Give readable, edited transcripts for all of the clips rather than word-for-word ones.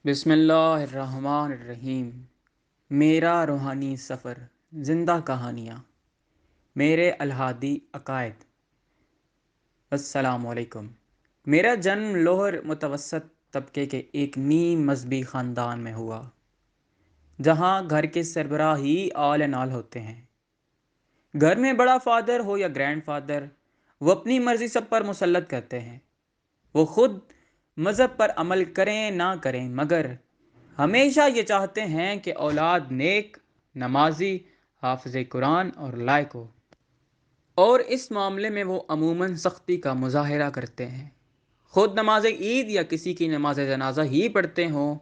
بسم اللہ الرحمن الرحیم۔ میرا روحانی سفر، زندہ کہانیاں، میرے الہادی عقائد۔ السلام علیکم۔ میرا جنم لوہر متوسط طبقے کے ایک نیم مذہبی خاندان میں ہوا، جہاں گھر کے سربراہ ہی آل اینڈ آل ہوتے ہیں۔ گھر میں بڑا فادر ہو یا گرینڈ فادر، وہ اپنی مرضی سب پر مسلط کرتے ہیں۔ وہ خود مذہب پر عمل کریں نہ کریں، مگر ہمیشہ یہ چاہتے ہیں کہ اولاد نیک، نمازی، حافظ قرآن اور لائق ہو، اور اس معاملے میں وہ عموماً سختی کا مظاہرہ کرتے ہیں۔ خود نماز عید یا کسی کی نماز جنازہ ہی پڑھتے ہوں،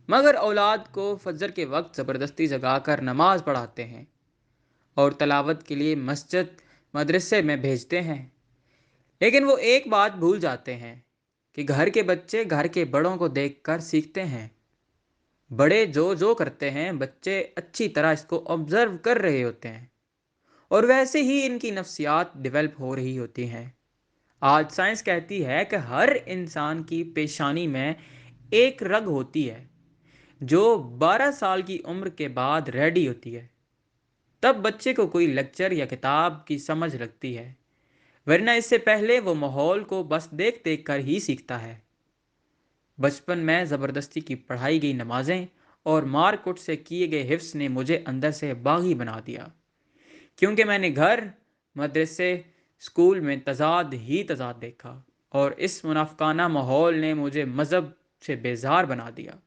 مگر اولاد کو فجر کے وقت زبردستی جگا کر نماز پڑھاتے ہیں اور تلاوت کے لیے مسجد، مدرسے میں بھیجتے ہیں۔ لیکن وہ ایک بات بھول جاتے ہیں کہ گھر کے بچے گھر کے بڑوں کو دیکھ کر سیکھتے ہیں۔ بڑے جو جو کرتے ہیں، بچے اچھی طرح اس کو آبزرو کر رہے ہوتے ہیں، اور ویسے ہی ان کی نفسیات ڈیولپ ہو رہی ہوتی ہیں۔ آج سائنس کہتی ہے کہ ہر انسان کی پیشانی میں ایک رگ ہوتی ہے جو 12 سال کی عمر کے بعد ریڈی ہوتی ہے۔ تب بچے کو کوئی لیکچر یا کتاب کی سمجھ لگتی ہے، ورنہ اس سے پہلے وہ ماحول کو بس دیکھ دیکھ کر ہی سیکھتا ہے۔ بچپن میں زبردستی کی پڑھائی گئی نمازیں اور مار کٹ سے کیے گئے حفظ نے مجھے اندر سے باغی بنا دیا، کیونکہ میں نے گھر، مدرسے، اسکول میں تضاد ہی تضاد دیکھا، اور اس منافقانہ ماحول نے مجھے مذہب سے بیزار بنا دیا۔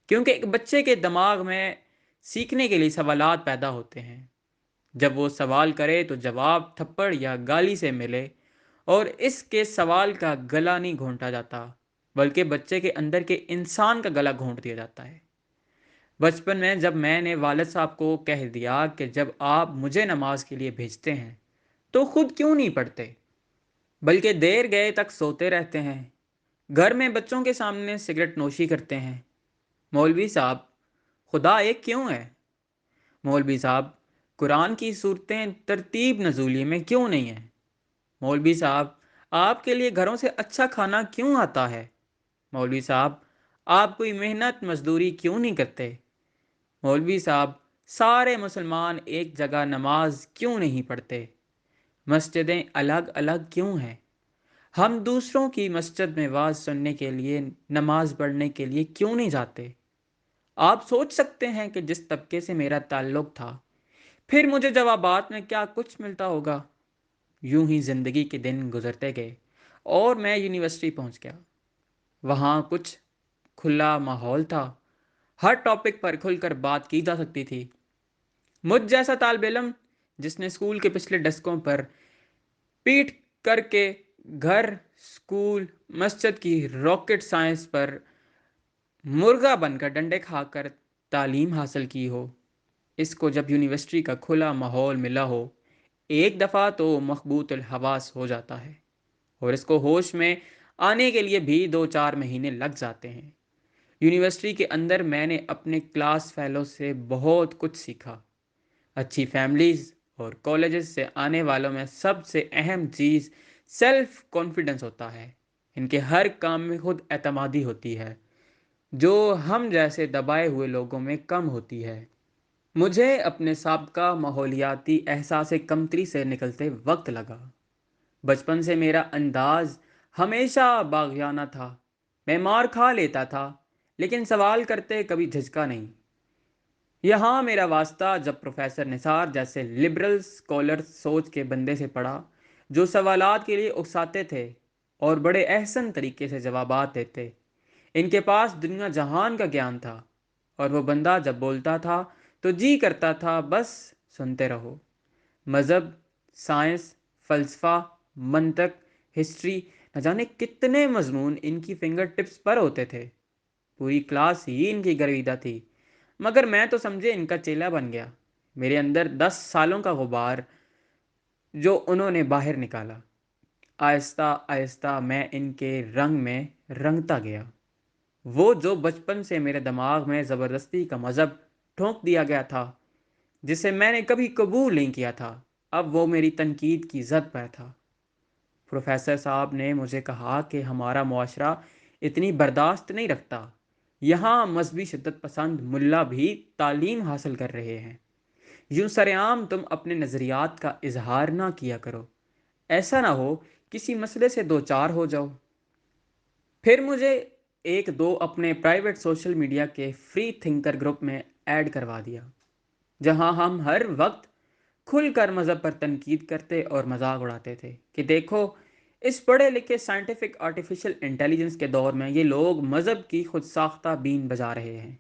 کیونکہ ایک بچے کے دماغ میں سیکھنے کے لیے سوالات پیدا ہوتے ہیں۔ جب وہ سوال کرے تو جواب تھپڑ یا گالی سے ملے، اور اس کے سوال کا گلا نہیں گھونٹا جاتا، بلکہ بچے کے اندر کے انسان کا گلا گھونٹ دیا جاتا ہے۔ بچپن میں جب میں نے والد صاحب کو کہہ دیا کہ جب آپ مجھے نماز کے لیے بھیجتے ہیں تو خود کیوں نہیں پڑھتے، بلکہ دیر گئے تک سوتے رہتے ہیں، گھر میں بچوں کے سامنے سگریٹ نوشی کرتے ہیں؟ مولوی صاحب، خدا ایک کیوں ہے؟ مولوی صاحب، قرآن کی صورتیں ترتیب نزولی میں کیوں نہیں ہیں؟ مولوی صاحب، آپ کے لیے گھروں سے اچھا کھانا کیوں آتا ہے؟ مولوی صاحب، آپ کوئی محنت مزدوری کیوں نہیں کرتے؟ مولوی صاحب، سارے مسلمان ایک جگہ نماز کیوں نہیں پڑھتے؟ مسجدیں الگ الگ کیوں ہیں؟ ہم دوسروں کی مسجد میں واز سننے کے لیے، نماز پڑھنے کے لیے کیوں نہیں جاتے؟ آپ سوچ سکتے ہیں کہ جس طبقے سے میرا تعلق تھا، پھر مجھے جوابات میں کیا کچھ ملتا ہوگا۔ یوں ہی زندگی کے دن گزرتے گئے اور میں یونیورسٹی پہنچ گیا۔ وہاں کچھ کھلا ماحول تھا، ہر ٹاپک پر کھل کر بات کی جا سکتی تھی۔ مجھ جیسا طالب علم جس نے اسکول کے پچھلے ڈسکوں پر پیٹ کر کے گھر، اسکول، مسجد کی راکٹ سائنس پر مرغا بن کر ڈنڈے کھا کر تعلیم حاصل کی ہو، اس کو جب یونیورسٹی کا کھلا ماحول ملا ہو، ایک دفعہ تو مخبوط الحواس ہو جاتا ہے، اور اس کو ہوش میں آنے کے لیے بھی 2-4 مہینے لگ جاتے ہیں۔ یونیورسٹی کے اندر میں نے اپنے کلاس فیلو سے بہت کچھ سیکھا۔ اچھی فیملیز اور کالجز سے آنے والوں میں سب سے اہم چیز سیلف کانفیڈنس ہوتا ہے۔ ان کے ہر کام میں خود اعتمادی ہوتی ہے، جو ہم جیسے دبائے ہوئے لوگوں میں کم ہوتی ہے۔ مجھے اپنے سابقہ ماحولیاتی احساس کمتری سے نکلتے وقت لگا۔ بچپن سے میرا انداز ہمیشہ باغیانہ تھا۔ میں مار کھا لیتا تھا، لیکن سوال کرتے کبھی جھجکا نہیں۔ یہاں میرا واسطہ جب پروفیسر نثار جیسے لبرل سکولر سوچ کے بندے سے پڑا، جو سوالات کے لیے اکساتے تھے اور بڑے احسن طریقے سے جوابات دیتے۔ ان کے پاس دنیا جہان کا گیان تھا، اور وہ بندہ جب بولتا تھا تو جی کرتا تھا بس سنتے رہو۔ مذہب، سائنس، فلسفہ، منطق، ہسٹری، نہ جانے کتنے مضمون ان کی فنگر ٹپس پر ہوتے تھے۔ پوری کلاس ہی ان کی گرویدہ تھی، مگر میں تو سمجھے ان کا چیلا بن گیا۔ میرے اندر 10 سالوں کا غبار جو انہوں نے باہر نکالا، آہستہ آہستہ میں ان کے رنگ میں رنگتا گیا۔ وہ جو بچپن سے میرے دماغ میں زبردستی کا مذہب ٹھونک دیا گیا تھا، جسے میں نے کبھی قبول نہیں کیا تھا، اب وہ میری تنقید کی زد پر تھا۔ پروفیسر صاحب نے مجھے کہا کہ ہمارا معاشرہ اتنی برداشت نہیں رکھتا، یہاں مذہبی شدت پسند ملا بھی تعلیم حاصل کر رہے ہیں۔ یوں سرعام تم اپنے نظریات کا اظہار نہ کیا کرو، ایسا نہ ہو کسی مسئلے سے دو چار ہو جاؤ۔ پھر مجھے ایک دو اپنے پرائیویٹ سوشل میڈیا کے فری تھنکر گروپ میں ایڈ کروا دیا، جہاں ہم ہر وقت کھل کر مذہب پر تنقید کرتے اور مذاق اڑاتے تھے کہ دیکھو، اس پڑھے لکھے سائنٹیفک آرٹیفیشل انٹیلیجنس کے دور میں یہ لوگ مذہب کی خود ساختہ بین بجا رہے ہیں۔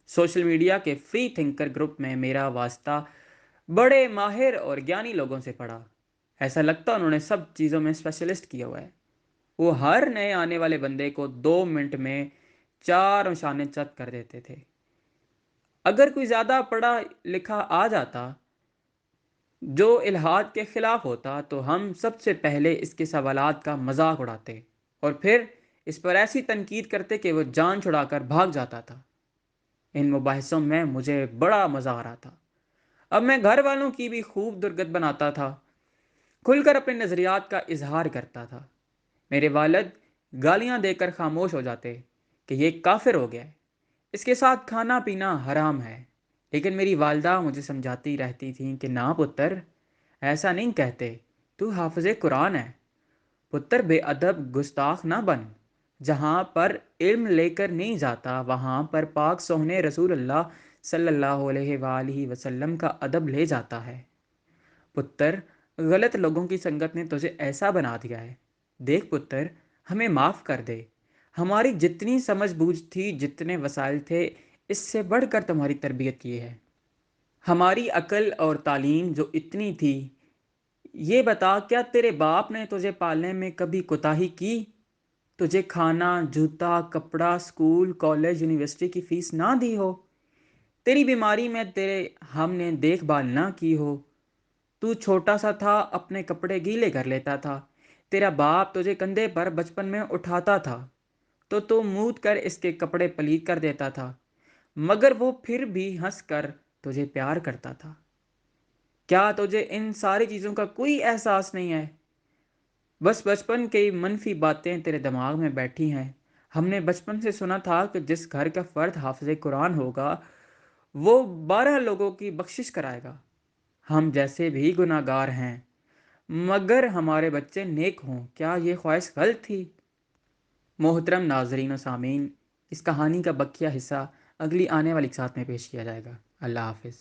سوشل میڈیا کے فری تھنکر گروپ میں میرا واسطہ بڑے ماہر اور گیانی لوگوں سے پڑا۔ ایسا لگتا انہوں نے سب چیزوں میں اسپیشلسٹ کیا ہوا ہے۔ وہ ہر نئے آنے والے بندے کو 2 منٹ میں 4 نشانے چت کر دیتے تھے۔ اگر کوئی زیادہ پڑھا لکھا آ جاتا جو الحاد کے خلاف ہوتا تو ہم سب سے پہلے اس کے سوالات کا مذاق اڑاتے اور پھر اس پر ایسی تنقید کرتے کہ وہ جان چھڑا کر بھاگ جاتا تھا۔ ان مباحثوں میں مجھے بڑا مزہ آ رہا تھا۔ اب میں گھر والوں کی بھی خوب درگت بناتا تھا، کھل کر اپنے نظریات کا اظہار کرتا تھا۔ میرے والد گالیاں دے کر خاموش ہو جاتے کہ یہ کافر ہو گیا ہے، اس کے ساتھ کھانا پینا حرام ہے، لیکن میری والدہ مجھے سمجھاتی رہتی تھیں کہ نہ پتر، ایسا نہیں کہتے، تو حافظ قرآن ہے، پتر بے ادب گستاخ نہ بن، جہاں پر علم لے کر نہیں جاتا وہاں پر پاک سوہنے رسول اللہ صلی اللہ علیہ وآلہ وسلم کا ادب لے جاتا ہے۔ پتر، غلط لوگوں کی سنگت نے تجھے ایسا بنا دیا ہے۔ دیکھ پتر، ہمیں معاف کر دے، ہماری جتنی سمجھ بوجھ تھی، جتنے وسائل تھے، اس سے بڑھ کر تمہاری تربیت کی ہے۔ ہماری عقل اور تعلیم جو اتنی تھی، یہ بتا کیا تیرے باپ نے تجھے پالنے میں کبھی کوتاہی کی؟ تجھے کھانا، جوتا، کپڑا، اسکول، کالج، یونیورسٹی کی فیس نہ دی ہو؟ تیری بیماری میں تیرے ہم نے دیکھ بھال نہ کی ہو؟ تو چھوٹا سا تھا، اپنے کپڑے گیلے کر لیتا تھا، تیرا باپ تجھے کندھے پر بچپن میں اٹھاتا تھا تو مود کر اس کے کپڑے پلیت کر دیتا تھا، مگر وہ پھر بھی ہنس کر تجھے پیار کرتا تھا۔ کیا تجھے ان ساری چیزوں کا کوئی احساس نہیں ہے؟ بس بچپن کی منفی باتیں تیرے دماغ میں بیٹھی ہیں۔ ہم نے بچپن سے سنا تھا کہ جس گھر کا فرد حافظ قرآن ہوگا وہ 12 لوگوں کی بخشش کرائے گا۔ ہم جیسے بھی گناہ گار ہیں، مگر ہمارے بچے نیک ہوں، کیا یہ خواہش غلط تھی؟ محترم ناظرین و سامعین، اس کہانی کا بقیہ حصہ اگلی آنے والی ساتھ میں پیش کیا جائے گا۔ اللہ حافظ۔